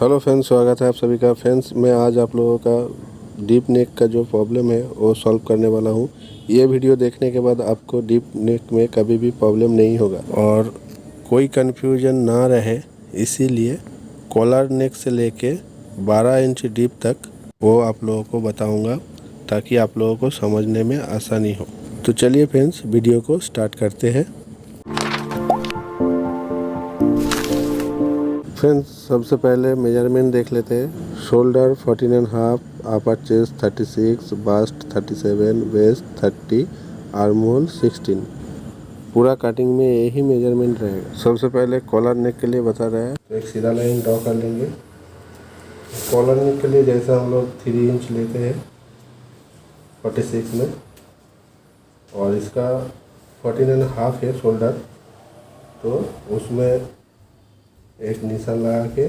Hello friends, स्वागत है आप सभी का। फ्रेंड्स, मैं आज आप लोगों का डीप नेक का जो प्रॉब्लम है वो सॉल्व करने वाला हूँ। ये वीडियो देखने के बाद आपको डीप नेक में कभी भी प्रॉब्लम नहीं होगा और कोई कन्फ्यूजन ना रहे, इसीलिए कॉलर नेक से लेके 12 इंच डीप तक वो आप लोगों को बताऊँगा ताकि आप लोगों को समझने में आसानी हो। तो चलिए फ्रेंड्स, वीडियो को स्टार्ट करते हैं। फ्रेंड्स, सबसे पहले मेजरमेंट देख लेते हैं। Shoulder 14.5, upper chest 36, bust 37, waist 30, arm hole 16। पूरा कटिंग में यही मेजरमेंट रहेगा। सबसे पहले कॉलर नेक के लिए बता रहा है, तो एक सीधा लाइन ड्रॉ कर लेंगे। कॉलर नेक के लिए जैसा हम लोग 3 इंच लेते हैं 46 में, और इसका 14.5 है शोल्डर, तो उसमें एक निशान लगा के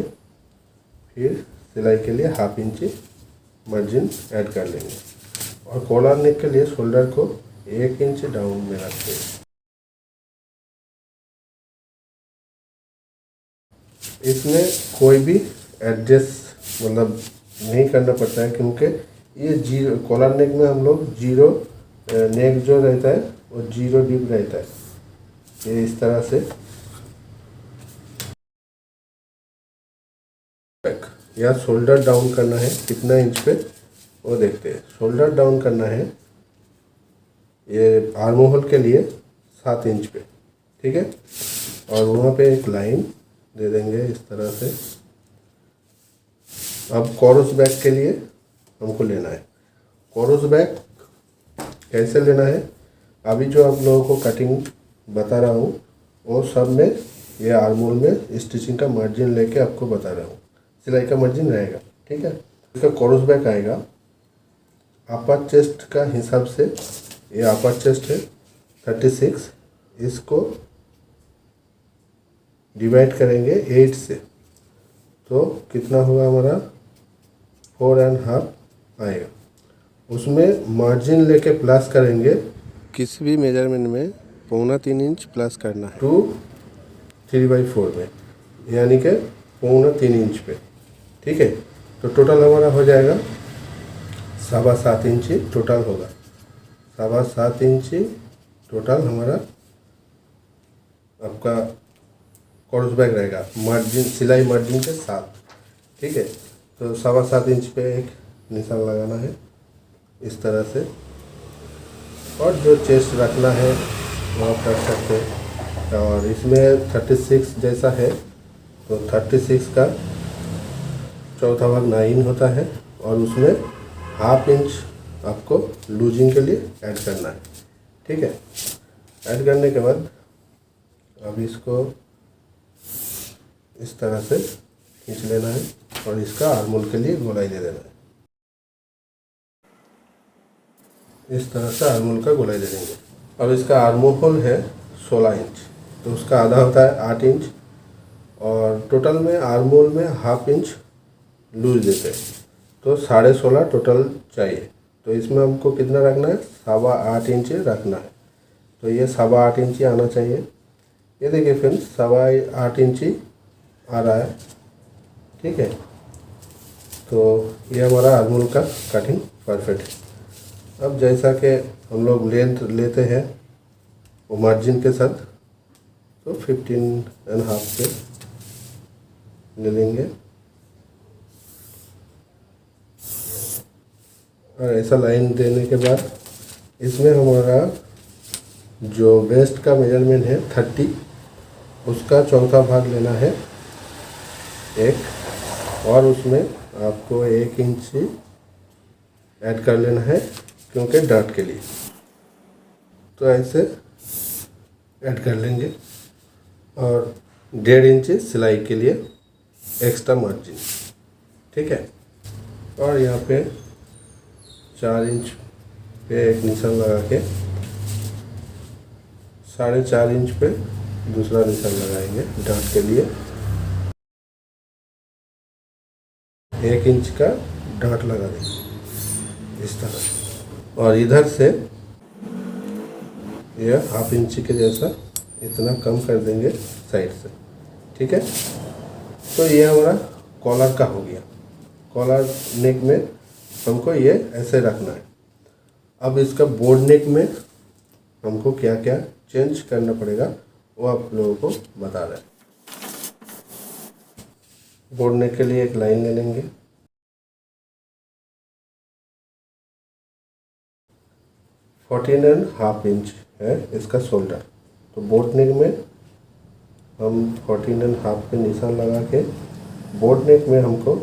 फिर सिलाई के लिए 1/2 इंच मार्जिन ऐड कर लेंगे। और कॉलर नेक के लिए शोल्डर को 1 इंच डाउन में रखते हैं। इसमें कोई भी एडजस्ट मतलब नहीं करना पड़ता है, क्योंकि ये जीरो कॉलर नेक में हम लोग जीरो नेक जो रहता है वो जीरो डीप रहता है। ये इस तरह से या शोल्डर डाउन करना है कितना इंच पे वो देखते हैं। शोल्डर डाउन करना है ये आर्म होल के लिए 7 इंच पे, ठीक है। और वहाँ पे एक लाइन दे देंगे इस तरह से। अब कोरस बैक के लिए हमको लेना है। कोरस बैक कैसे लेना है, अभी जो आप लोगों को कटिंग बता रहा हूँ वो सब में ये आर्म होल में स्टिचिंग का मार्जिन लेके आपको बता रहा हूँ। सिलाई का मार्जिन रहेगा, ठीक है। इसका कोरस बैक आएगा अपर चेस्ट का हिसाब से। ये अपर चेस्ट है 36, इसको डिवाइड करेंगे 8 से, तो कितना होगा हमारा 4.5 आएगा। उसमें मार्जिन लेके प्लस करेंगे। किसी भी मेजरमेंट में 3.25 इंच प्लस करना है 2 3/4 में, यानी कि 3.25 इंच पे, ठीक है। तो टोटल हमारा हो जाएगा 7.25 इंची टोटल होगा। 7.25 इंची टोटल हमारा आपका कोरस बैक रहेगा मार्जिन, सिलाई मार्जिन के साथ, ठीक है। तो 7.25 इंच पे एक निशान लगाना है इस तरह से। और जो चेस्ट रखना है वो आप रख सकते हैं। और इसमें 36 जैसा है तो 36 का चौथा भाग 9 होता है, और उसमें 1/2 इंच आपको लूजिंग के लिए ऐड करना है, ठीक है। ऐड करने के बाद अब इसको इस तरह से खींच लेना है और इसका आर्म होल के लिए गोलाई दे देना है। इस तरह से आर्म होल का गोलाई दे देंगे। अब इसका आर्म होल है 16 इंच, तो उसका आधा होता है 8 इंच, और टोटल में आर्म होल में 1/2 इंच लूज देते हैं, तो 16.5 टोटल चाहिए। तो इसमें हमको कितना रखना है, 8.25 इंच रखना है। तो ये 8.25 इंची आना चाहिए। ये देखिए फ्रेंड्स, 8.25 इंची आ रहा है, ठीक है। तो ये हमारा आर्म होल का कटिंग परफेक्ट है। अब जैसा कि हम लोग लेंथ लेते हैं वो मार्जिन के साथ, तो 15.5 पे ले लेंगे। और ऐसा लाइन देने के बाद इसमें हमारा जो वेस्ट का मेजरमेंट है 30, उसका चौथा भाग लेना है एक, और उसमें आपको 1 इंच ऐड कर लेना है क्योंकि डार्ट के लिए। तो ऐसे ऐड कर लेंगे, और 1.5 इंच सिलाई के लिए एक्स्ट्रा मार्जिन, ठीक है। और यहाँ पे 4 इंच पे एक निशान लगा के 4.5 इंच पे दूसरा निशान लगाएंगे डार्ट के लिए। 1 इंच का डार्ट लगा देंगे इस तरह, और इधर से यह 1/2 इंच के जैसा इतना कम कर देंगे साइड से, ठीक है। तो ये हमारा कॉलर का हो गया। कॉलर नेक में हमको ये ऐसे रखना है। अब इसका बोर्ड नेक में हमको क्या क्या चेंज करना पड़ेगा वो आप लोगों को बता रहे हैं। बोर्ड नेक के लिए एक लाइन ले लेंगे। 14.5 इंच है इसका शोल्डर। तो बोर्ड नेक में हम 14.5 पे निशान लगा के बोर्ड नेक में हमको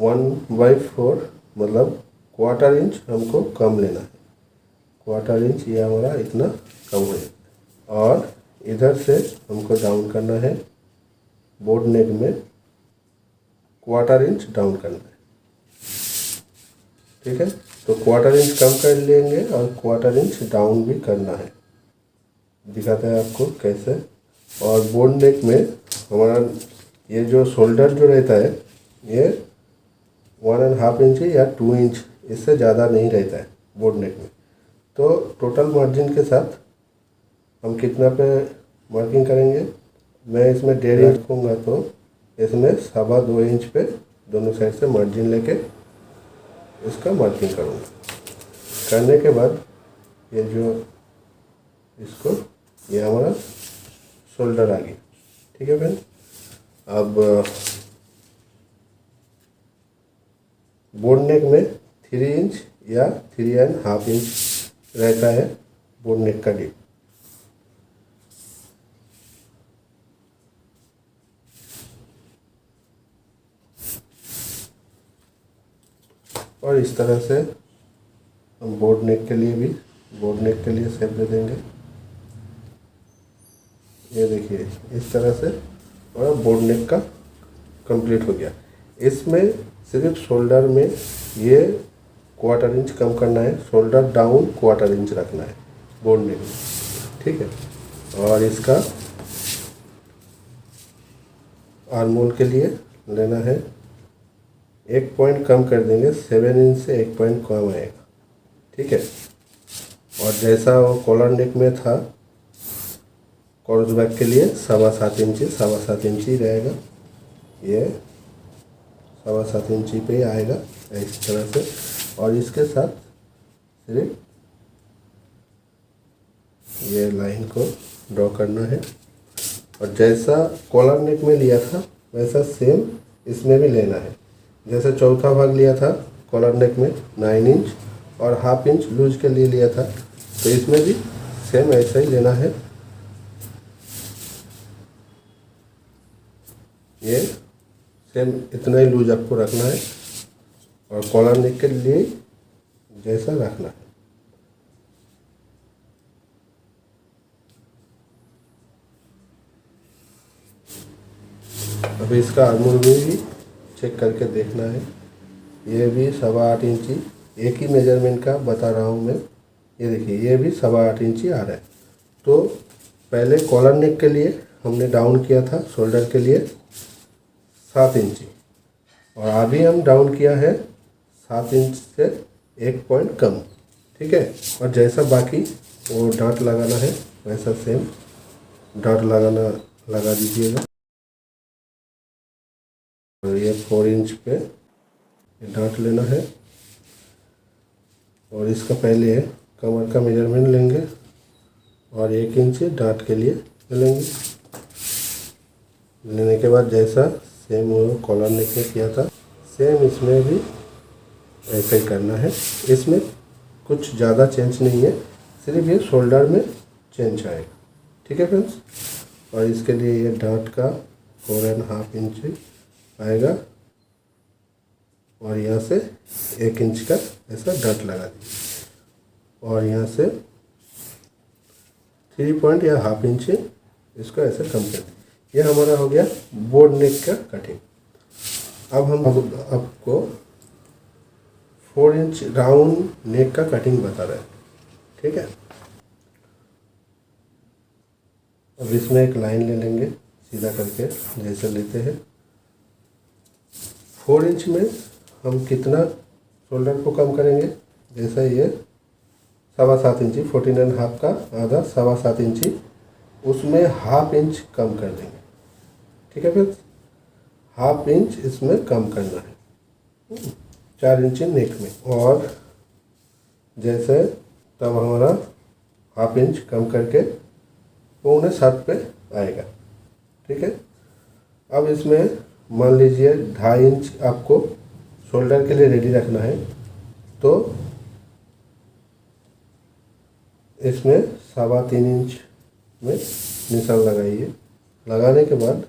1/4 मतलब क्वार्टर इंच हमको कम लेना है। क्वार्टर इंच ये हमारा इतना कम है और इधर से हमको डाउन करना है। बोर्ड नेक में क्वार्टर इंच डाउन करना है। ठीक है, तो क्वार्टर इंच कम कर लेंगे और क्वार्टर इंच डाउन भी करना है। दिखाते हैं आपको कैसे। और बोर्ड नेक में हमारा ये जो शोल्डर जो रहता है ये 1.5 इंच या 2 इंच इससे ज़्यादा नहीं रहता है बोर्ड नेक में। तो टोटल मार्जिन के साथ हम कितना पे मार्किंग करेंगे, मैं इसमें 1.5 इंच रखूँगा तो इसमें 2.25 इंच पे दोनों साइड से मार्जिन लेके इसका मार्किंग करूँगा। करने के बाद ये जो इसको ये हमारा शोल्डर आ गया। ठीक है फ्रेंड। अब बोर्ड नेक में 3 इंच या 3.5 इंच रहता है बोर्ड नेक का डीप। और इस तरह से हम बोर्ड नेक के लिए भी बोर्ड नेक के लिए शेप दे देंगे। ये देखिए इस तरह से और बोर्ड नेक का कंप्लीट हो गया। इसमें सिर्फ शोल्डर में ये क्वार्टर इंच कम करना है, शोल्डर डाउन क्वार्टर इंच रखना है बोर्ड नेक में। ठीक है, और इसका आर्महोल के लिए लेना है 1 पॉइंट कम कर देंगे। 7 इंच से 1 पॉइंट कम आएगा। ठीक है, और जैसा वो कॉलर नेक में था क्रॉस बैक के लिए 7.25 इंच ही रहेगा। ये 7.25 इंच पे ही आएगा इस तरह से। और इसके साथ सिर्फ ये लाइन को ड्रॉ करना है और जैसा कॉलर नेक में लिया था वैसा सेम इसमें भी लेना है। जैसे चौथा भाग लिया था कॉलर नेक में 9 इंच और 1/2 इंच लूज के लिए लिया था, तो इसमें भी सेम ऐसा ही लेना है। ये सेम इतना ही लूज आपको रखना है और कॉलर नेक के लिए जैसा रखना है। अभी इसका आर्महोल भी चेक करके देखना है। ये भी 8.25 इंची एक ही मेजरमेंट का बता रहा हूँ मैं। ये देखिए ये भी 8.25 इंची आ रहा है। तो पहले कॉलर नेक के लिए हमने डाउन किया था शोल्डर के लिए 7 इंची और अभी हम डाउन किया है 7 इंच से 1 पॉइंट कम। ठीक है, और जैसा बाकी वो डांट लगाना है वैसा सेम डांट लगा दीजिएगा। और ये 4 इंच पे डांट लेना है और इसका पहले कमर का मेजरमेंट लेंगे और 1 इंच डांट के लिए लेंगे। लेने के बाद जैसा सेम वो कॉलर नेक में किया था सेम इसमें भी ऐसा ही करना है। इसमें कुछ ज़्यादा चेंज नहीं है, सिर्फ ये शोल्डर में चेंज आएगा। ठीक है फ्रेंड्स, और इसके लिए ये डांट का 4.5 इंच आएगा और यहाँ से 1 इंच का ऐसा डांट लगा दीजिए और यहाँ से 3 पॉइंट या 1/2 इंच इसको ऐसे कम कर दीजिए। यह हमारा हो गया बोर्ड नेक का कटिंग। अब हम आपको 4 इंच राउंड नेक का कटिंग बता रहे हैं। ठीक है, अब इसमें एक लाइन ले लेंगे सीधा करके जैसे लेते हैं। 4 इंच में हम कितना शोल्डर को कम करेंगे, जैसा ये 7.25 इंची 14.5 का आधा 7.25 इंची उसमें 1/2 इंच कम कर देंगे। ठीक है फ्रेंड्स, हाफ इंच इसमें कम करना है, 4 इंच नेक में। और जैसे तब हमारा हाफ इंच कम करके 6.25 पे आएगा। ठीक है। अब इसमें मान लीजिए 2.5 इंच आपको शोल्डर के लिए रेडी रखना है, तो इसमें 3.25 इंच में निशान लगाइए। लगाने के बाद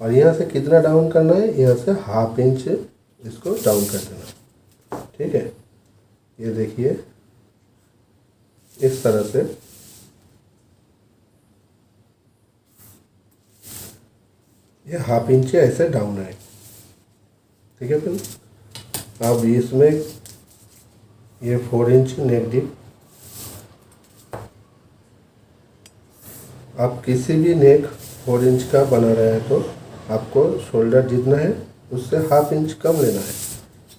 और यहाँ से कितना डाउन करना है, यहाँ से हाफ इंच इसको डाउन कर देना। ठीक है। ये देखिए इस तरह से ये हाफ इंच ऐसे डाउन है। ठीक है। फिर अब इसमें ये 4 इंच नेक डीप, आप किसी भी नेक 4 इंच का बना रहे हैं तो आपको शोल्डर जितना है उससे हाफ इंच कम लेना है।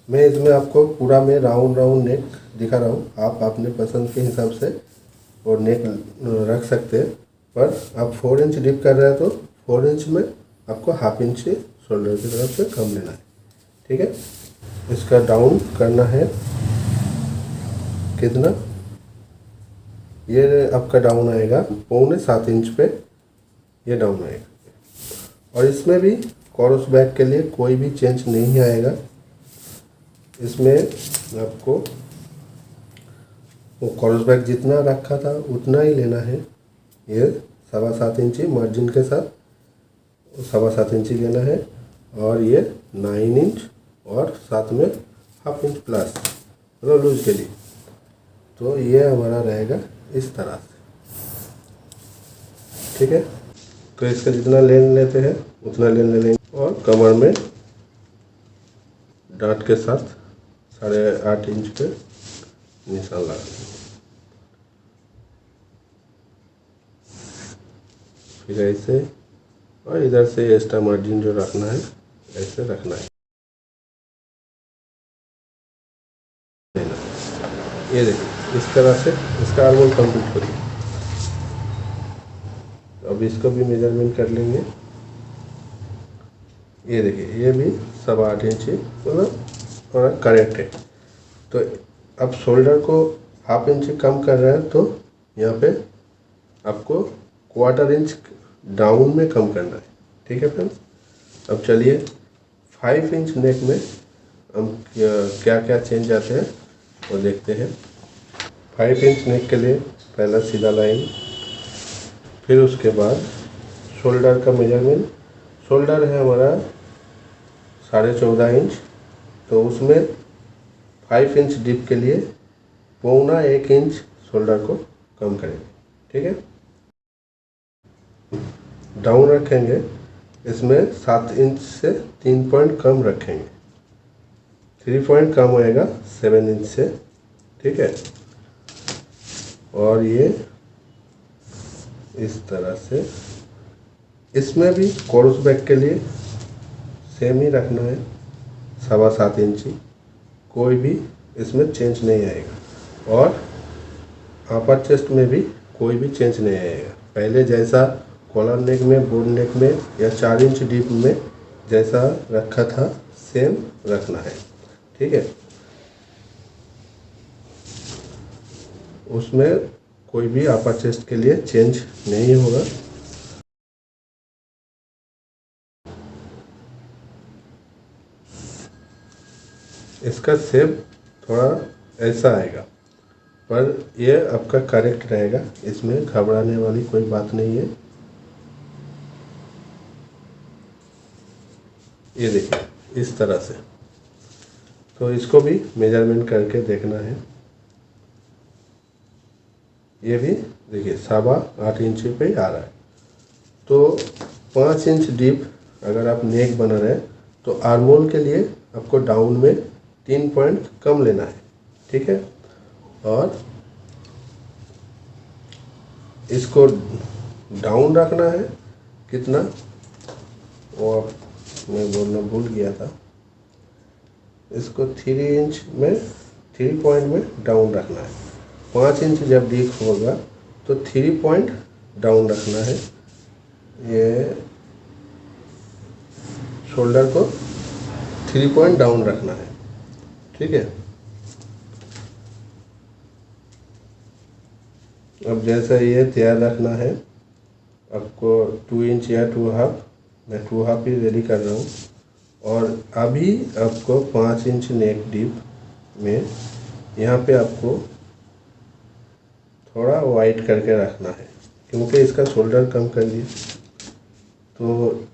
मैं इसमें आपको पूरा में राउंड नेक दिखा रहा हूँ, आप अपने पसंद के हिसाब से और नेक रख सकते हैं। पर आप 4 इंच डिप कर रहे हैं तो 4 इंच में आपको हाफ इंच शोल्डर की तरफ से कम लेना है। ठीक है। इसका डाउन करना है कितना, ये आपका डाउन आएगा 6.25 इंच पे, ये डाउन आएगा। और इसमें भी क्रॉस बैक के लिए कोई भी चेंज नहीं आएगा। इसमें आपको वो क्रॉस बैक जितना रखा था उतना ही लेना है। ये 7.25 इंची मार्जिन के साथ 7.25 इंची लेना है। और ये 9 इंच और साथ में हाफ इंच प्लस मतलब लूज के लिए। तो ये हमारा रहेगा इस तरह से। ठीक है। तो इसका जितना लेन लेते हैं उतना लेन ले लेंगे और कमर में डांट के साथ 8.5 इंच पे निशान लगा देंगे। फिर ऐसे और इधर से एक्स्ट्रा मार्जिन जो रखना है ऐसे रखना है। ये देखिए इस तरह से इसका आर्मोल कंप्लीट हो गया। अब इसको भी मेजरमेंट कर लेंगे। ये देखिए ये भी 8.25 इंच मतलब थोड़ा करेक्ट है। तो अब शोल्डर को हाफ इंच कम कर रहे हैं तो यहाँ पे आपको 1/4 इंच डाउन में कम करना है। ठीक है फ्रेंड्स। अब चलिए 5 इंच नेक में हम क्या क्या चेंज आते हैं वो देखते हैं। 5 इंच नेक के लिए पहला सीधा लाइन, फिर उसके बाद शोल्डर का मेजरमेंट। शोल्डर है हमारा 14.5 इंच, तो उसमें 5 इंच डिप के लिए 1.25 इंच शोल्डर को कम करेंगे। ठीक है। डाउन रखेंगे, इसमें 7 इंच से 3 पॉइंट कम रखेंगे, 3 पॉइंट कम आएगा 7 इंच से। ठीक है। और ये इस तरह से इसमें भी क्रॉस बैक के लिए सेम ही रखना है 7.25 इंची, कोई भी इसमें चेंज नहीं आएगा। और अपर चेस्ट में भी कोई भी चेंज नहीं आएगा। पहले जैसा कॉलर नेक में, बोर्ड नेक में या 4 इंच डीप में जैसा रखा था सेम रखना है। ठीक है। उसमें कोई भी अपर चेस्ट के लिए चेंज नहीं होगा। इसका शेप थोड़ा ऐसा आएगा, पर यह आपका करेक्ट रहेगा, इसमें घबराने वाली कोई बात नहीं है। ये देखिए इस तरह से। तो इसको भी मेजरमेंट करके देखना है। ये भी देखिए 8.25 इंच पे ही आ रहा है। तो 5 इंच डीप अगर आप नेक बना रहे हैं तो आर्मोल के लिए आपको डाउन में 3 पॉइंट कम लेना है। ठीक है। और इसको डाउन रखना है कितना, वो मैं बोलना भूल गया था। इसको 3 इंच में 3 पॉइंट में डाउन रखना है। 5 इंच जब डीप होगा तो 3 पॉइंट डाउन रखना है। ये शोल्डर को 3 पॉइंट डाउन रखना है। ठीक है, अब जैसा ये तैयार रखना है आपको 2 इंच या 2.5, मैं 2.5 ही रेडी कर रहा हूँ। और अभी आपको 5 इंच नेक डीप में यहाँ पे आपको थोड़ा वाइड करके रखना है, क्योंकि इसका शोल्डर कम कर दिया तो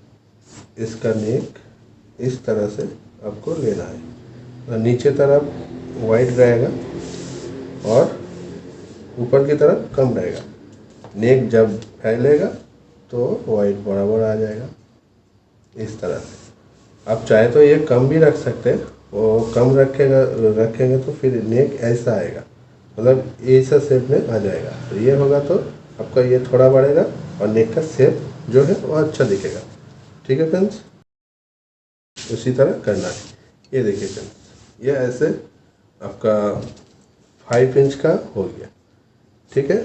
इसका नेक इस तरह से आपको लेना है और नीचे तरफ वाइड रहेगा और ऊपर की तरफ कम रहेगा। नेक जब फैलेगा तो वाइड बराबर आ जाएगा इस तरह से। आप चाहे तो ये कम भी रख सकते हैं, और कम रखेंगे तो फिर नेक ऐसा आएगा, मतलब ऐसा शेप में आ जाएगा। तो ये होगा तो आपका ये थोड़ा बढ़ेगा और नेक का शेप जो है वो अच्छा दिखेगा। ठीक है फ्रेंड्स, उसी तरह करना है। ये देखिए फ्रेंड्स, ये ऐसे आपका 5 इंच का हो गया। ठीक है,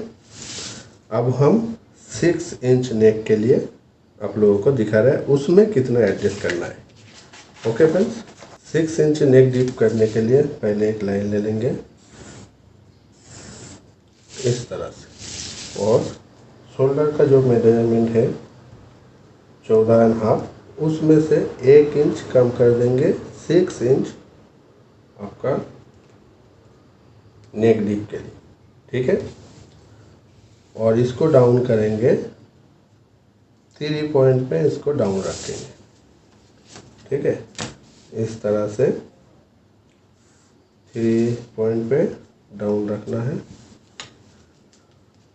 अब हम 6 इंच नेक के लिए आप लोगों को दिखा रहे हैं उसमें कितना एडजस्ट करना है। ओके फ्रेंड्स, 6 इंच नेक डीप करने के लिए पहले एक लाइन ले लेंगे इस तरह से, और शोल्डर का जो मेजरमेंट है 14.5, उसमें से 1 इंच कम कर देंगे 6 इंच आपका नेक डीप के लिए। ठीक है, और इसको डाउन करेंगे 3 पॉइंट पे, इसको डाउन रखेंगे। ठीक है, इस तरह से 3 पॉइंट पे डाउन रखना है।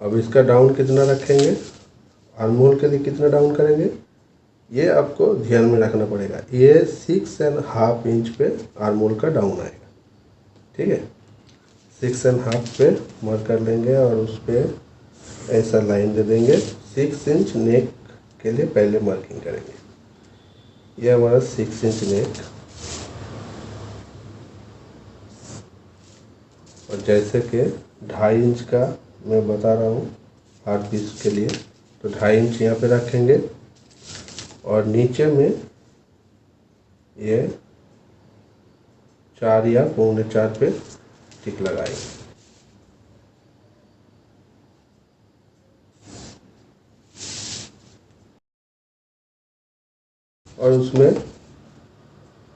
अब इसका डाउन कितना रखेंगे, आर्महोल के लिए कितना डाउन करेंगे, ये आपको ध्यान में रखना पड़ेगा। ये 6.5 इंच पे आर्महोल का डाउन आएगा। ठीक है, 6.5 पे मार्क कर लेंगे और उस पर ऐसा लाइन दे देंगे। 6 इंच नेक के लिए पहले मार्किंग करेंगे। ये हमारा 6 इंच नेक, और जैसे कि 2.5 इंच का मैं बता रहा हूँ हार्ड पीस के लिए, तो 2.5 इंच यहाँ पे रखेंगे और नीचे में ये 4 या 4.25 पे टिक लगाएंगे। और उसमें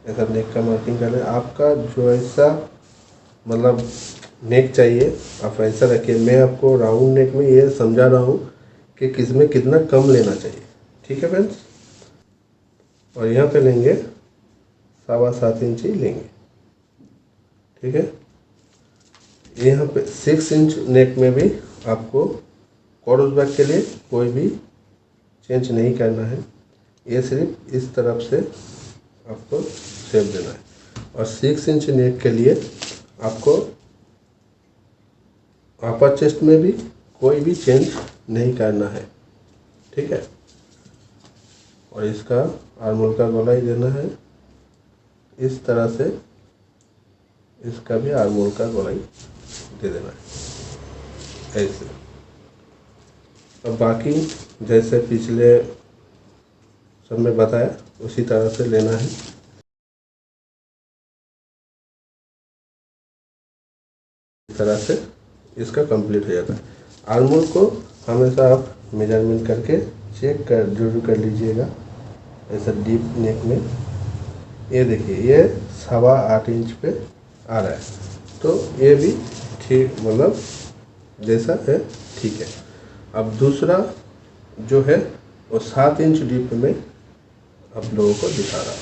ऐसा नेक का मार्किंग कर लें। आपका जो ऐसा मतलब नेक चाहिए आप ऐसा रखिए। मैं आपको राउंड नेक में ये समझा रहा हूँ कि किसमें कितना कम लेना चाहिए। ठीक है फ्रेंड्स, और यहाँ पे लेंगे 7.25 इंच ही लेंगे। ठीक है, यहाँ पे 6 इंच नेक में भी आपको क्रॉस बैक के लिए कोई भी चेंज नहीं करना है। ये सिर्फ इस तरफ से आपको शेप देना है। और 6 इंच नेक के लिए आपको अपर चेस्ट में भी कोई भी चेंज नहीं करना है। ठीक है, और इसका आर्महोल का गोलाई देना है इस तरह से, इसका भी आर्महोल का गोलाई दे देना है ऐसे। अब बाकी जैसे पिछले सब में बताया उसी तरह से लेना है। इस तरह से इसका कंप्लीट हो जाता है। आर्महोल को हमेशा आप मेजरमेंट करके चेक जरूर कर लीजिएगा। ऐसा डीप नेक में ये देखिए ये 8.25 इंच पे आ रहा है, तो ये भी ठीक मतलब जैसा है ठीक है। अब दूसरा जो है वो 7 इंच डीप में आप लोगों को दिखा रहा हूँ।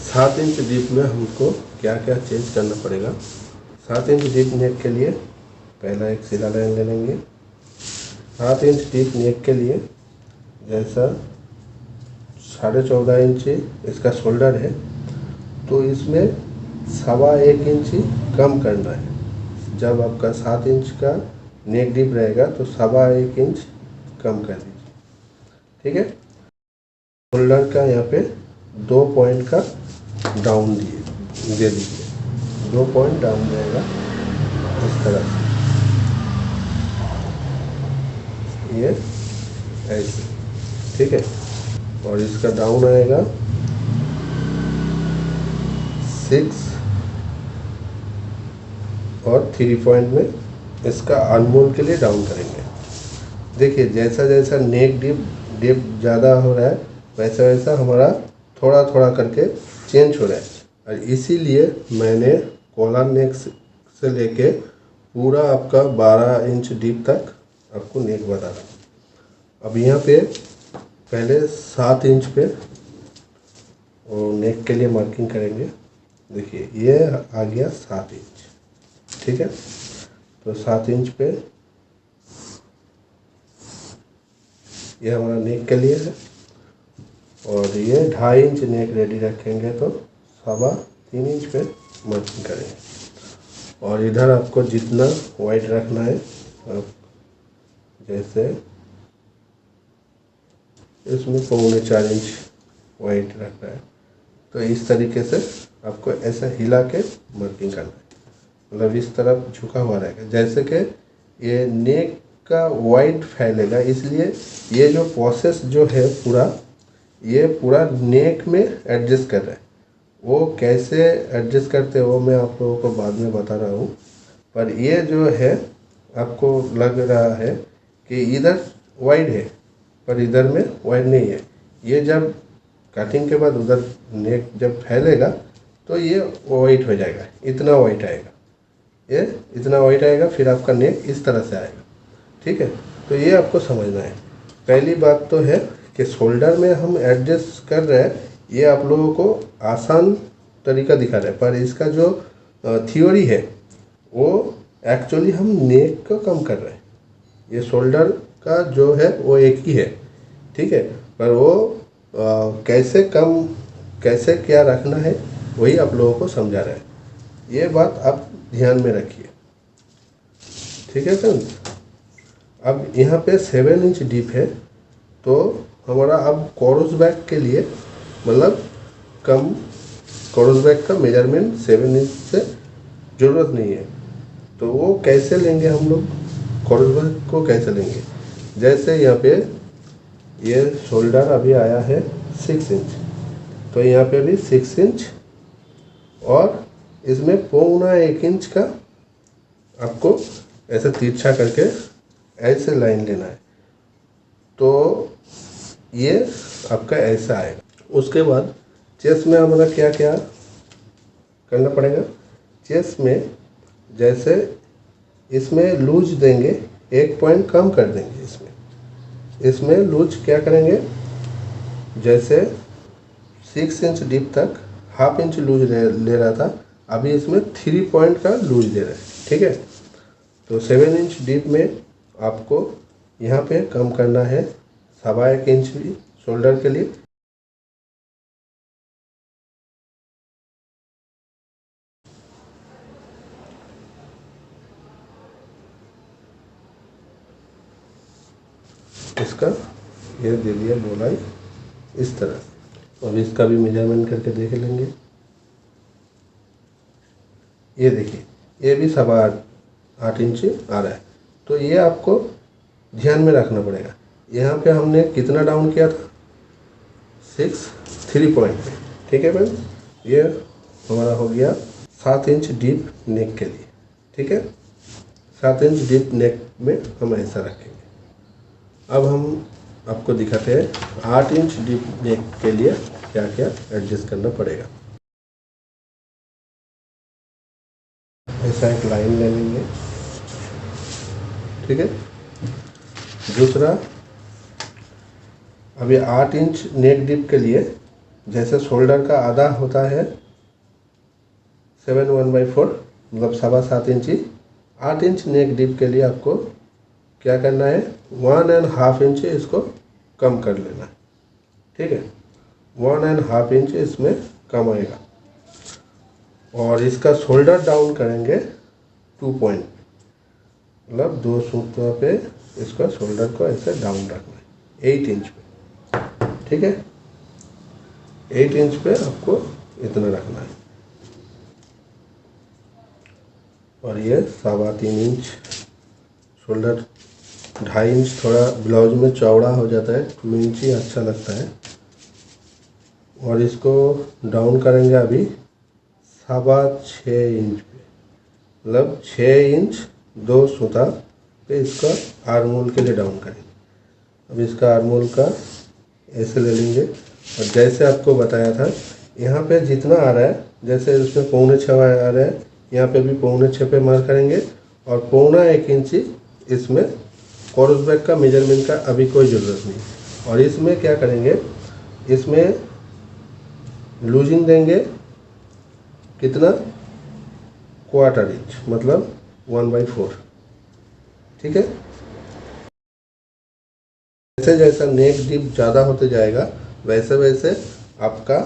7 इंच डीप में हमको क्या क्या चेंज करना पड़ेगा। 7 इंच डीप नेक के लिए पहला एक सीधा लाइन ले लेंगे। 7 इंच डीप नेक के लिए जैसा 14.5 इंच इसका शोल्डर है, तो इसमें 1.25 इंच ही कम करना है। जब आपका 7 इंच का नेक डीप रहेगा तो 1.25 इंच कम कर दीजिए। ठीक है, शोल्डर का यहाँ पे 2 पॉइंट का डाउन दे दीजिए। 2 पॉइंट डाउन जाएगा इस तरह से, ये ऐसे। ठीक है, और इसका डाउन आएगा 6 और 3 पॉइंट में इसका आर्महोल के लिए डाउन करेंगे। देखिए जैसा जैसा नेक डिप ज़्यादा हो रहा है वैसा वैसा हमारा थोड़ा थोड़ा करके चेंज हो रहा है, और इसीलिए मैंने कॉलर नेक से लेके पूरा आपका 12 इंच डीप तक आपको नेक बता रहा हूँ। अब यहाँ पे पहले 7 इंच पे और नेक के लिए मार्किंग करेंगे। देखिए ये आ गया 7 इंच, ठीक है। तो 7 इंच पे ये हमारा नेक के लिए है, और ये 2.5 इंच नेक रेडी रखेंगे तो 3.25 इंच पे मार्किंग करेंगे। और इधर आपको जितना वाइड रखना है, आप जैसे इसमें 4.25 इंच वाइड रखना है, तो इस तरीके से आपको ऐसा हिला के मार्किंग करना है। मतलब इस तरफ झुका हुआ रहेगा, जैसे कि ये नेक का वाइड फैलेगा, इसलिए ये जो प्रोसेस जो है ये पूरा नेक में एडजस्ट कर रहा है। वो कैसे एडजस्ट करते हैं वो मैं आप लोगों को बाद में बता रहा हूँ। पर ये जो है आपको लग रहा है कि इधर वाइड है पर इधर में वाइड नहीं है। ये जब कटिंग के बाद उधर नेक जब फैलेगा तो ये वाइट हो जाएगा, इतना वाइट आएगा, ये इतना वाइट आएगा, फिर आपका नेक इस तरह से आएगा, ठीक है। तो ये आपको समझना है। पहली बात तो है कि शोल्डर में हम एडजस्ट कर रहे हैं, ये आप लोगों को आसान तरीका दिखा रहा है, पर इसका जो थ्योरी है वो एक्चुअली हम नेक को कम कर रहे हैं। ये शोल्डर का जो है वो एक ही है, ठीक है, पर वो कैसे क्या रखना है वही आप लोगों को समझा रहा है। ये बात आप ध्यान में रखिए, ठीक है फ्रेंड्स। अब यहाँ पे 7 इंच डीप है, तो हमारा अब क्रॉस बैक के लिए मतलब कम क्रॉस बैक का मेजरमेंट 7 इंच से ज़रूरत नहीं है। तो वो कैसे लेंगे हम लोग, क्रॉस बैक को कैसे लेंगे? जैसे यहाँ पे ये शोल्डर अभी आया है 6 इंच, तो यहाँ पे भी 6 इंच और इसमें 1.25 इंच का आपको ऐसे तिरछा करके ऐसे लाइन लेना है, तो ये आपका ऐसा आएगा। उसके बाद चेस्ट में हमारा क्या क्या करना पड़ेगा? चेस्ट में जैसे इसमें लूज देंगे, 1 पॉइंट कम कर देंगे। इसमें लूज क्या करेंगे? जैसे 6 इंच डीप तक 1/2 इंच लूज ले रहा था, अभी इसमें 3 पॉइंट का लूज दे रहा है, ठीक है। तो 7 इंच डीप में आपको यहाँ पे कम करना है 1.25 इंच भी शोल्डर के लिए। इसका ये दे दिया गोलाई इस तरह। अब इसका भी मेजरमेंट करके देख लेंगे। ये देखिए ये भी 8.25 इंच आ रहा है, तो ये आपको ध्यान में रखना पड़ेगा। यहाँ पे हमने कितना डाउन किया था? 3 पॉइंट पे, ठीक है फ्रेंड्स। ये हमारा हो गया 7 इंच डीप नेक के लिए, ठीक है। 7 इंच डीप नेक में हम ऐसा रखेंगे। अब हम आपको दिखाते हैं 8 इंच डीप नेक के लिए क्या क्या एडजस्ट करना पड़ेगा। ऐसा एक लाइन ले लेंगे, ठीक है। दूसरा, अभी 8 इंच नेक डीप के लिए जैसे शोल्डर का आधा होता है 7/1/4 मतलब 7.25 इंची, 8 इंच नेक डीप के लिए आपको क्या करना है? 1.5 इंच इसको कम कर लेना है, ठीक है। 1.5 इंच इसमें कम आएगा, और इसका शोल्डर डाउन करेंगे 2 पॉइंट, मतलब 2 सूत्रों पे इसका शोल्डर को ऐसे डाउन रखना है 8 इंच पे, ठीक है। 8 इंच पे आपको इतना रखना है, और ये 3.25 इंच शोल्डर। 2.5 इंच थोड़ा ब्लाउज में चौड़ा हो जाता है, 2 इंच ही अच्छा लगता है। और इसको डाउन करेंगे अभी 6.25 इंच पे, मतलब 6 इंच 2 सूता पे इसका आर्मोल के लिए डाउन करेंगे। अब इसका आर्मोल का ऐसे ले लेंगे और जैसे आपको बताया था यहाँ पे जितना आ रहा है, जैसे इसमें 6.25 आ रहा है, यहाँ पे भी 6.25 पे मार्क करेंगे और 1.25 इंची इसमें क्रॉस बैक का मेजरमेंट का अभी कोई ज़रूरत नहीं। और इसमें क्या करेंगे, इसमें लूजिंग देंगे कितना, 1/4 इंच, मतलब 1/4। ठीक है। जैसे जैसा नेक डिप ज़्यादा होते जाएगा वैसे वैसे आपका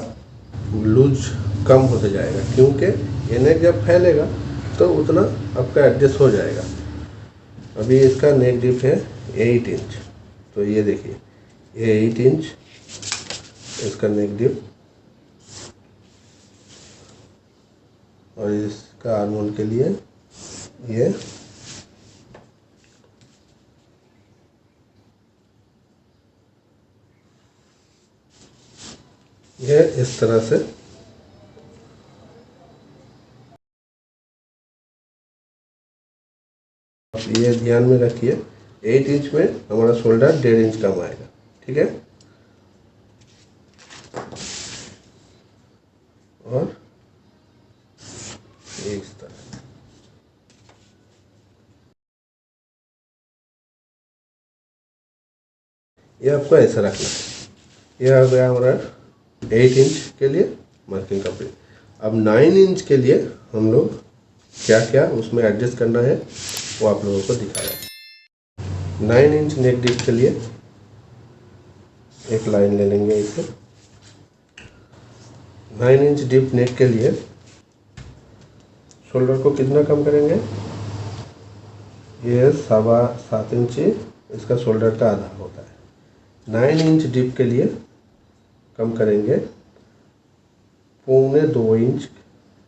लूज कम होते जाएगा, क्योंकि ये नेक जब फैलेगा तो उतना आपका एडजस्ट हो जाएगा। अभी इसका नेक डिप है 8 इंच, तो ये देखिए ये 8 इंच इसका नेक डिप, और इसका आर्मोल के लिए ये इस तरह से ये ध्यान में रखिए, 8 इंच में हमारा शोल्डर 1.5 इंच कम आएगा। ठीक है। और इस तरह ये आपको ऐसा रखना है। यह हो गया हमारा 8 इंच के लिए मार्किंग कंप्लीट। अब 9 इंच के लिए हम लोग क्या क्या उसमें एडजस्ट करना है वो आप लोगों को दिखाया। 9 इंच नेक डिप के लिए एक लाइन ले लेंगे इसे। 9 इंच डिप नेक के लिए शोल्डर को कितना कम करेंगे, ये 7.25 इंची इसका शोल्डर का आधा होता है। 9 इंच डिप के लिए कम करेंगे 2.25 इंच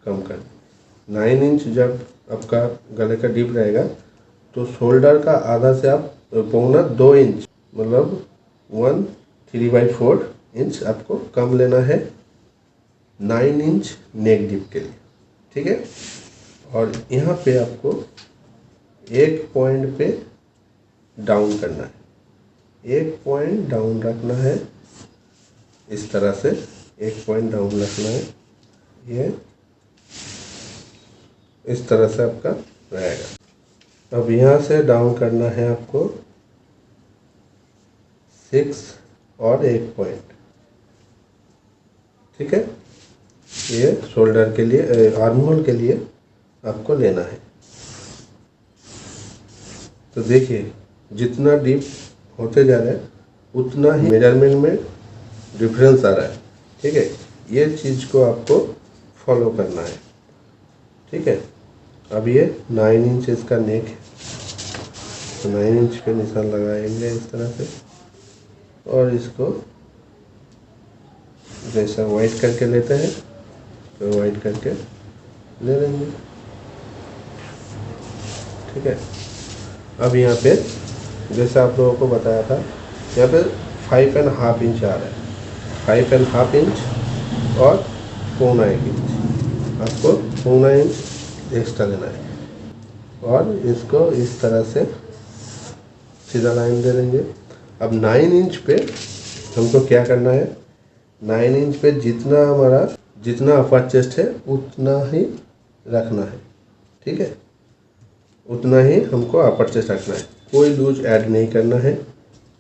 कम कर। 9 इंच जब आपका गले का डिप रहेगा तो शोल्डर का आधा से आप 2.25 इंच, मतलब 3/4 इंच आपको कम लेना है 9 इंच नेक डिप के लिए। ठीक है। और यहाँ पे आपको एक पॉइंट पे डाउन करना है, एक पॉइंट डाउन रखना है, इस तरह से एक पॉइंट डाउन रखना है। ये इस तरह से आपका रहेगा। अब यहाँ से डाउन करना है आपको 6 और 1 पॉइंट। ठीक है। ये शोल्डर के लिए, आर्महोल के लिए आपको लेना है। तो देखिए जितना डीप होते जा रहा है उतना ही मेजरमेंट में डिफरेंस आ रहा है। ठीक है। ये चीज़ को आपको फॉलो करना है। ठीक है। अब ये 9 इंच इसका नेक है, तो 9 इंच पे निशान लगाएंगे इस तरह से, और इसको जैसा वाइट करके लेते हैं तो वाइट करके ले लेंगे। ठीक है। अब यहाँ पे जैसे आप लोगों को बताया था, यहाँ पे 5.5 इंच आ रहा है, 5.5 इंच और 1.25 इंच, आपको 1.25 इंच एक्स्ट्रा लेना है। और इसको इस तरह से सीधा लाइन दे देंगे। अब 9 इंच पे हमको क्या करना है, 9 इंच पे जितना अपर चेस्ट है उतना ही रखना है। ठीक है। उतना ही हमको अपर चेस्ट रखना है, कोई लूज ऐड नहीं करना है,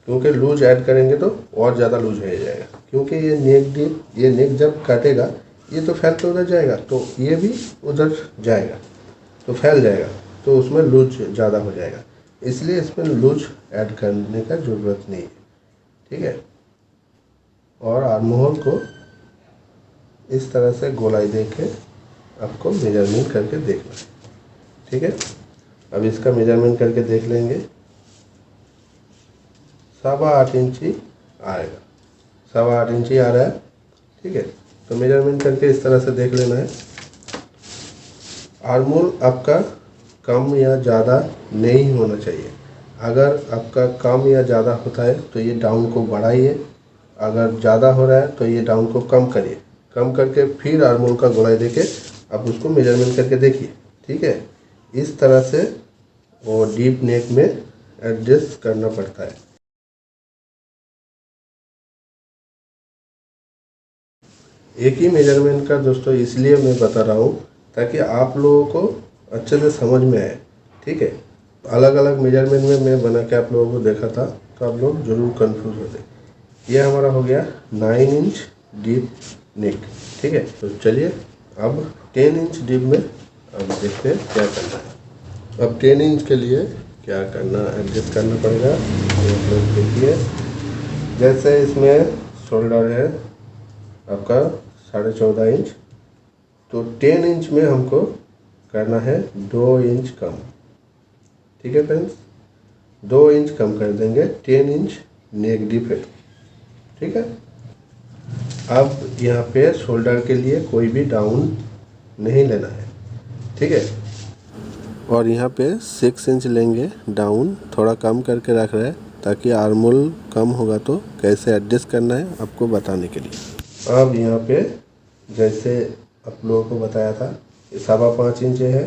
क्योंकि लूज ऐड करेंगे तो और ज़्यादा लूज हो जाएगा। क्योंकि ये नेक डीप, ये नेक जब काटेगा ये तो फैल के उधर जाएगा, तो ये भी उधर जाएगा तो फैल जाएगा, तो उसमें लूज ज़्यादा हो जाएगा। इसलिए इसमें लूज ऐड करने का ज़रूरत नहीं है। ठीक है। और आर्महोल को इस तरह से गोलाई दे के आपको मेजरमेंट करके देखना है। ठीक है। अब इसका मेजरमेंट करके देख लेंगे, 8.25 इंची आएगा, 8.25 इंची आ रहा है। ठीक है। तो मेजरमेंट करके इस तरह से देख लेना है। आर्महोल आपका कम या ज़्यादा नहीं होना चाहिए। अगर आपका कम या ज़्यादा होता है तो ये डाउन को बढ़ाइए, अगर ज़्यादा हो रहा है तो ये डाउन को कम करिए। कम करके फिर आर्महोल का गोलाई देके आप उसको मेजरमेंट करके देखिए, ठीक है। इस तरह से वो डीप नेक में एडजस्ट करना पड़ता है। एक ही मेजरमेंट का दोस्तों इसलिए मैं बता रहा हूँ ताकि आप लोगों को अच्छे से समझ में आए, ठीक है। अलग अलग मेजरमेंट में मैं बना के आप लोगों को देखा था तो आप लोग ज़रूर कंफ्यूज होते। ये हमारा हो गया 9 इंच डीप नेक, ठीक है। तो चलिए अब 10 इंच डीप में अब देखते हैं क्या करना है। अब 10 इंच के लिए क्या करना, एडजस्ट करना पड़ेगा। तो आप लोग देखिए, जैसे इसमें शोल्डर है आपका 14.5 इंच, तो 10 इंच में हमको करना है 2 इंच कम, ठीक है फ्रेंड्स। 2 इंच कम कर देंगे, 10 इंच नेक डीप है, ठीक है। अब यहाँ पे शोल्डर के लिए कोई भी डाउन नहीं लेना है, ठीक है। और यहाँ पे 6 इंच लेंगे डाउन, थोड़ा कम करके रख रहे हैं ताकि आर्मोल कम होगा तो कैसे एडजस्ट करना है आपको बताने के लिए। अब यहाँ पे जैसे आप लोगों को बताया था 5.25 इंच है,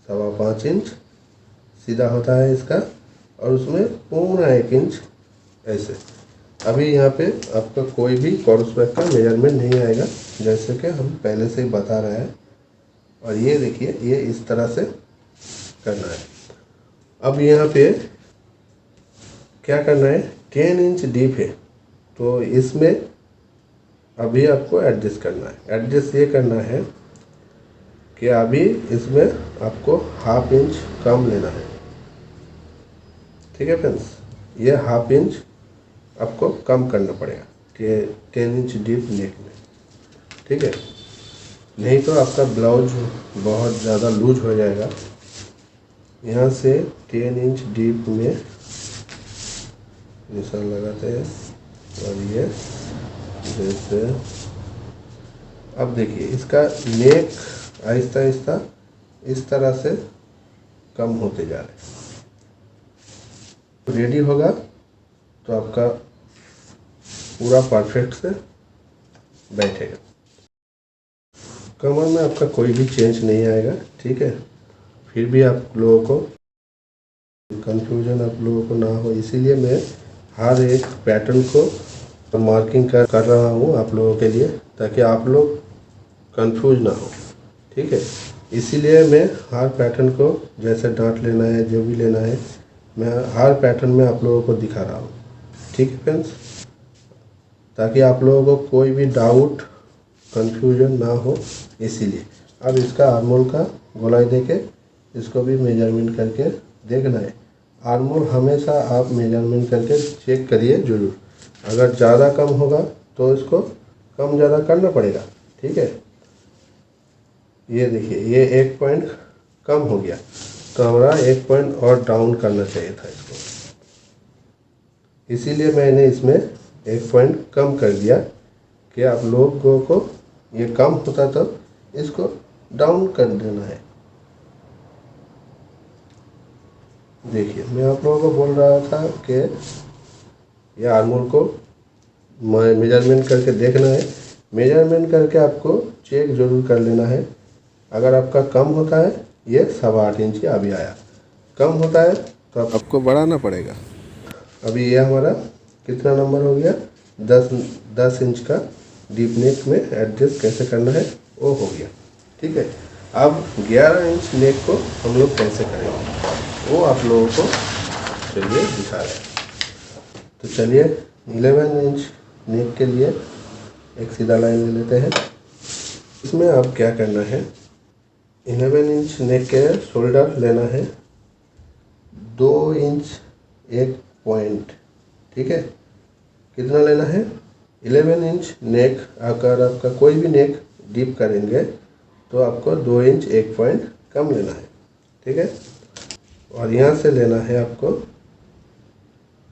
5.25 इंच सीधा होता है इसका, और उसमें पूरा 1 इंच ऐसे। अभी यहाँ पे आपका कोई भी क्रॉसबैक का मेजरमेंट नहीं आएगा, जैसे कि हम पहले से ही बता रहे हैं। और ये देखिए, ये इस तरह से करना है। अब यहाँ पे क्या करना है, 10 इंच डीप है तो इसमें अभी आपको एडजस्ट करना है। एडजस्ट ये करना है कि अभी इसमें आपको 1/2 इंच कम लेना है, ठीक है फ्रेंड्स। ये 1/2 इंच आपको कम करना पड़ेगा 10 इंच डीप नेक में, ठीक है। नहीं तो आपका ब्लाउज बहुत ज़्यादा लूज हो जाएगा। यहाँ से 10 इंच डीप में निशान लगाते हैं और ये जैसे। अब देखिए इसका नेक आहिस्ता आहिस्ता इस तरह से कम होते जा रहे हैं। रेडी होगा तो आपका पूरा परफेक्ट से बैठेगा। कमर में आपका कोई भी चेंज नहीं आएगा, ठीक है। फिर भी आप लोगों को कंफ्यूजन आप लोगों को ना हो, इसीलिए मैं हर एक पैटर्न को मार्किंग कर रहा हूँ आप लोगों के लिए, ताकि आप लोग कंफ्यूज ना हो, ठीक है। इसीलिए मैं हर पैटर्न को जैसे डांट लेना है, जो भी लेना है, मैं हर पैटर्न में आप लोगों को दिखा रहा हूँ, ठीक है फ्रेंड्स, ताकि आप लोगों को कोई भी डाउट कंफ्यूजन ना हो। इसीलिए अब इसका आर्मोल का गोलाई देके इसको भी मेजरमेंट करके देखना है। आर्मोल हमेशा आप मेजरमेंट करके चेक करिए ज़रूर। अगर ज़्यादा कम होगा तो इसको कम ज़्यादा करना पड़ेगा, ठीक है। ये देखिए, ये 1 पॉइंट कम हो गया तो हमारा 1 पॉइंट और डाउन करना चाहिए था इसको, इसीलिए मैंने इसमें 1 पॉइंट कम कर दिया कि आप लोगों को ये कम होता तो इसको डाउन कर देना है। देखिए मैं आप लोगों को बोल रहा था कि ये आर्मोल को मेजरमेंट करके देखना है। मेजरमेंट करके आपको चेक ज़रूर कर लेना है। अगर आपका कम होता है, ये 8.25 इंच का अभी आया, कम होता है तो आपको बढ़ाना पड़ेगा। अभी ये हमारा कितना नंबर हो गया, 10 इंच का डीप नेक में एडजस्ट कैसे करना है वो हो गया, ठीक है। अब 11 इंच नेक को हम लोग कैसे करेंगे वो आप लोगों को चलिए दिखा रहे हैं। तो चलिए 11 इंच नेक के लिए एक सीधा लाइन ले लेते हैं। इसमें अब क्या करना है, 11 इंच नेक के शोल्डर लेना है 2 इंच 1 पॉइंट, ठीक है। कितना लेना है, 11 इंच नेक। अगर आपका कोई भी नेक डीप करेंगे तो आपको 2 इंच 1 पॉइंट कम लेना है, ठीक है। और यहाँ से लेना है आपको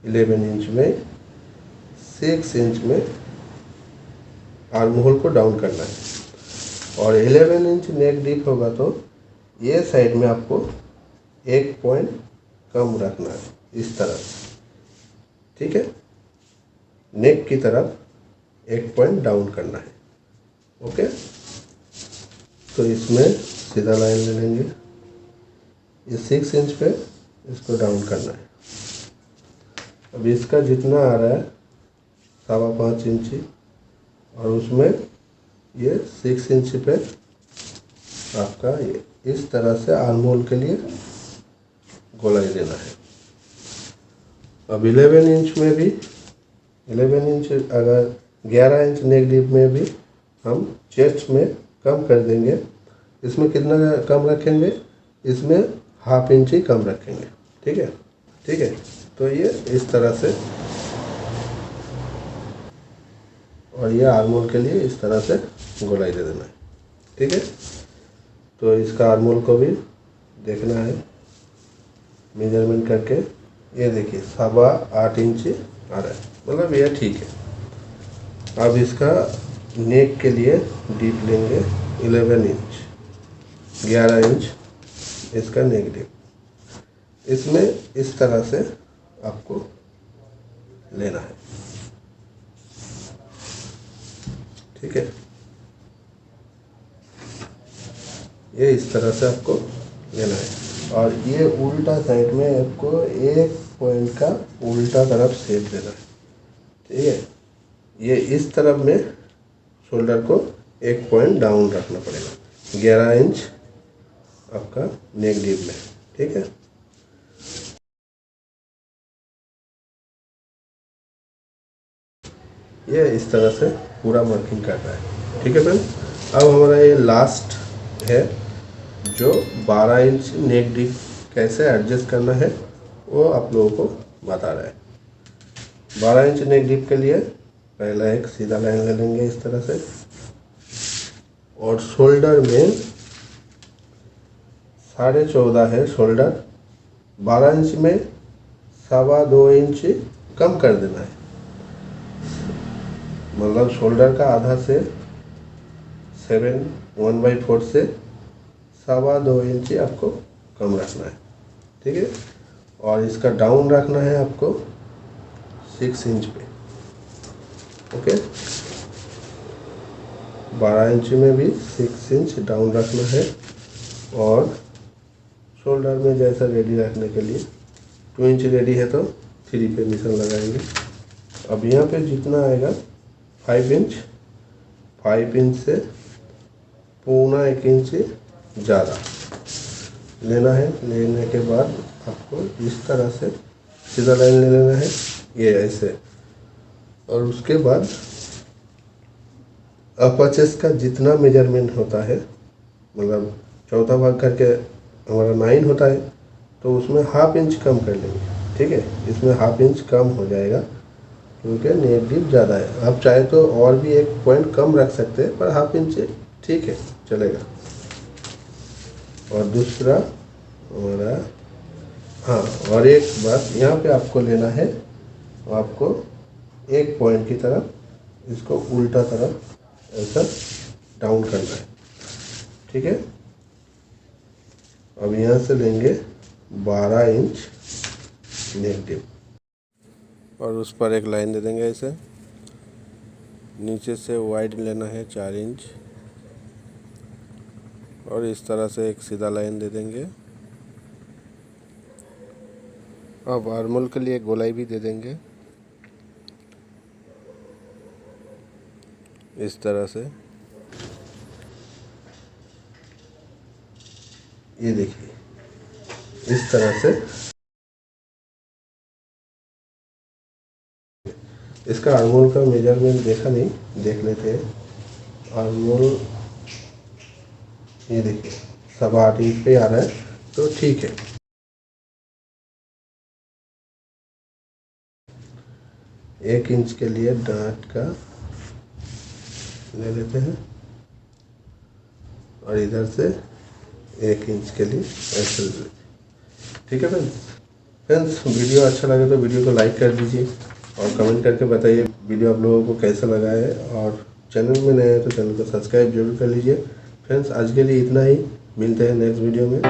11 इंच में 6 इंच में आर्म होल को डाउन करना है। और 11 इंच नेक डीप होगा तो ये साइड में आपको 1 पॉइंट कम रखना है, इस तरह, ठीक है। नेक की तरफ 1 पॉइंट डाउन करना है, ओके। तो इसमें सीधा लाइन ले लेंगे, ये 6 इंच पे इसको डाउन करना है। अब इसका जितना आ रहा है 5.25 इंची और उसमें ये 6 इंच पे आपका ये इस तरह से आर्म होल के लिए गोलाई देना है। अब 11 इंच में भी 11 इंच अगर 11 इंच नेक डीप में भी हम चेस्ट में कम कर देंगे। इसमें कितना कम रखेंगे, इसमें 1/2 इंच ही कम रखेंगे। ठीक है, ठीक है। तो ये इस तरह से, और ये आर्म होल के लिए इस तरह से गोलाई दे देना है। ठीक है, तो इसका आर्म होल को भी देखना है मेजरमेंट करके। ये देखिए 8.25 इंच आ रहा है, मतलब ये ठीक है। अब इसका नेक के लिए डीप लेंगे 11 इंच, 11 इंच इसका नेक डीप। इसमें इस तरह से आपको लेना है। ठीक है, ये इस तरह से आपको लेना है और ये उल्टा साइड में आपको एक पॉइंट का उल्टा तरफ शेप देना है। ठीक है, ये इस तरफ में शोल्डर को एक पॉइंट डाउन रखना पड़ेगा 11 इंच आपका नेक डीप में। ठीक है, ये इस तरह से पूरा मार्किंग कर रहा है। ठीक है फ्रेंड, अब हमारा ये लास्ट है जो 12 इंच नेक डीप कैसे एडजस्ट करना है वो आप लोगों को बता रहा है। 12 इंच नेक डीप के लिए पहला एक सीधा लाइन ले लेंगे इस तरह से, और शोल्डर में 14.5 है शोल्डर, 12 इंच में 2.25 इंच कम कर देना है। मतलब शोल्डर का आधा से 1/4 से 2.25 इंच आपको कम रखना है। ठीक है, और इसका डाउन रखना है आपको 6 इंच पे। ओके, 12 इंच में भी 6 इंच डाउन रखना है, और शोल्डर में जैसा रेडी रखने के लिए 2 इंच रेडी है तो 3 पे निशान लगाएंगे। अब यहाँ पे जितना आएगा 5 इंच, 5 इंच से 1.25 इंच ज़्यादा लेना है। लेने के बाद आपको इस तरह से सीधा लाइन ले लेना है, ये ऐसे। और उसके बाद अपर चेस्ट का जितना मेजरमेंट होता है, मतलब चौथा भाग करके हमारा 9 होता है, तो उसमें 1/2 इंच कम कर लेंगे। ठीक है, इसमें 1/2 इंच कम हो जाएगा क्योंकि नेक डीप ज़्यादा है। आप चाहे तो और भी एक पॉइंट कम रख सकते हैं, पर 1/2 इंच ठीक है, चलेगा। और दूसरा हमारा, हाँ, और एक बात यहाँ पे आपको लेना है, आपको एक पॉइंट की तरफ इसको उल्टा तरफ ऐसा डाउन करना है। ठीक है, अब यहाँ से लेंगे 12 इंच नेक डीप और उस पर एक लाइन दे देंगे ऐसे। नीचे से वाइड लेना है 4 इंच और इस तरह से एक सीधा लाइन दे देंगे। अब आर्म होल के लिए गोलाई भी दे देंगे इस तरह से। ये देखिए इस तरह से। इसका आर्म होल का मेजरमेंट देखा नहीं, देख लेते हैं। आर्म होल ये देखिए 8.25 इंच पे आ रहा है, तो ठीक है। एक इंच के लिए डांट का ले लेते हैं और इधर से 1 इंच के लिए ऐसे ले लेते हैं। ठीक है फ्रेंड्स, वीडियो अच्छा लगे तो वीडियो को लाइक कर दीजिए और कमेंट करके बताइए वीडियो आप लोगों को कैसा लगा है, और चैनल में नए हैं तो चैनल को सब्सक्राइब जरूर कर लीजिए। फ्रेंड्स, आज के लिए इतना ही, मिलते हैं नेक्स्ट वीडियो में।